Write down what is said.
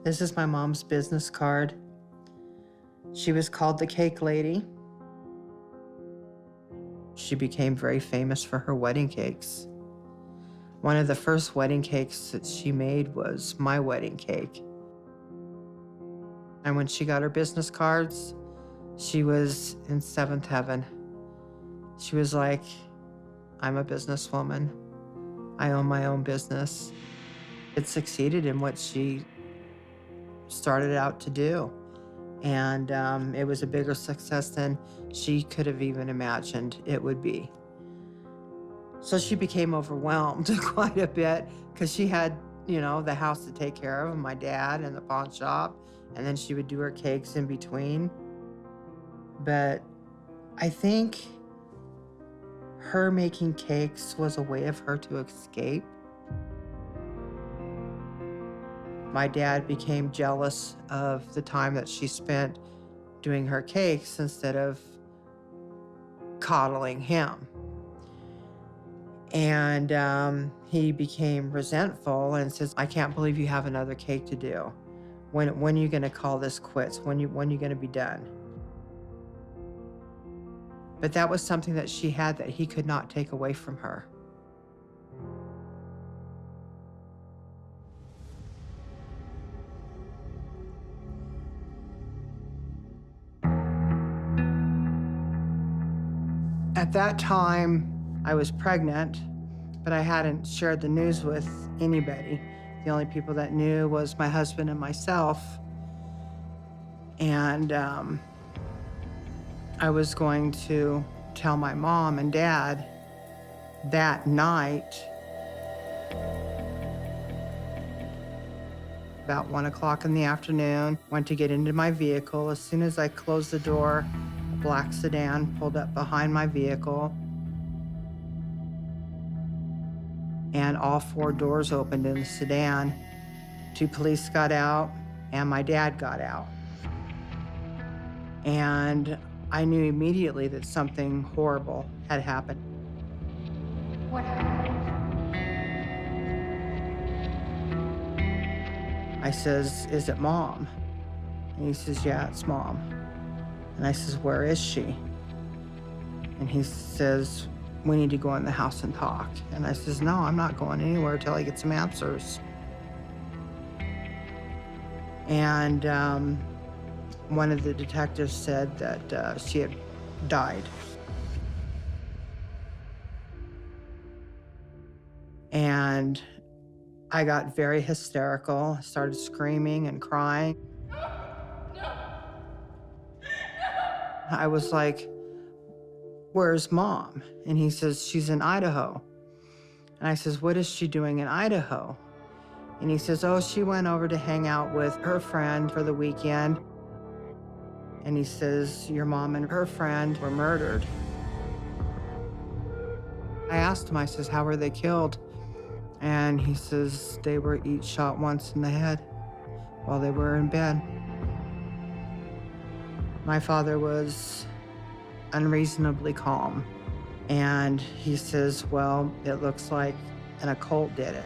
This is my mom's business card. She was called the Cake Lady. She became very famous for her wedding cakes. One of the first wedding cakes that she made was my wedding cake. And when she got her business cards, she was in seventh heaven. She was like, I'm a businesswoman. I own my own business. It succeeded in what she started out to do. And it was a bigger success than she could have even imagined it would be. So she became overwhelmed quite a bit because she had, the house to take care of, and my dad and the pawn shop, and then she would do her cakes in between. But I think her making cakes was a way of her to escape. My dad became jealous of the time that she spent doing her cakes instead of coddling him. And he became resentful and says, I can't believe you have another cake to do. When are you gonna call this quits? When are you gonna be done? But that was something that she had that he could not take away from her. At that time, I was pregnant, but I hadn't shared the news with anybody. The only people that knew was my husband and myself. And I was going to tell my mom and dad that night. About 1 o'clock in the afternoon, went to get into my vehicle. As soon as I closed the door, a black sedan pulled up behind my vehicle. And all 4 doors opened in the sedan. 2 police got out, and my dad got out. And I knew immediately that something horrible had happened. What happened? I says, is it Mom? And he says, yeah, it's Mom. And I says, where is she? And he says, we need to go in the house and talk. And I says, no, I'm not going anywhere until I get some answers. And one of the detectives said that she had died. And I got very hysterical, started screaming and crying. I was like, where's Mom? And he says, she's in Idaho. And I says, what is she doing in Idaho? And he says, oh, she went over to hang out with her friend for the weekend. And he says, your mom and her friend were murdered. I asked him, I says, how were they killed? And he says, they were each shot once in the head while they were in bed. My father was unreasonably calm. And he says, well, it looks like an occult did it.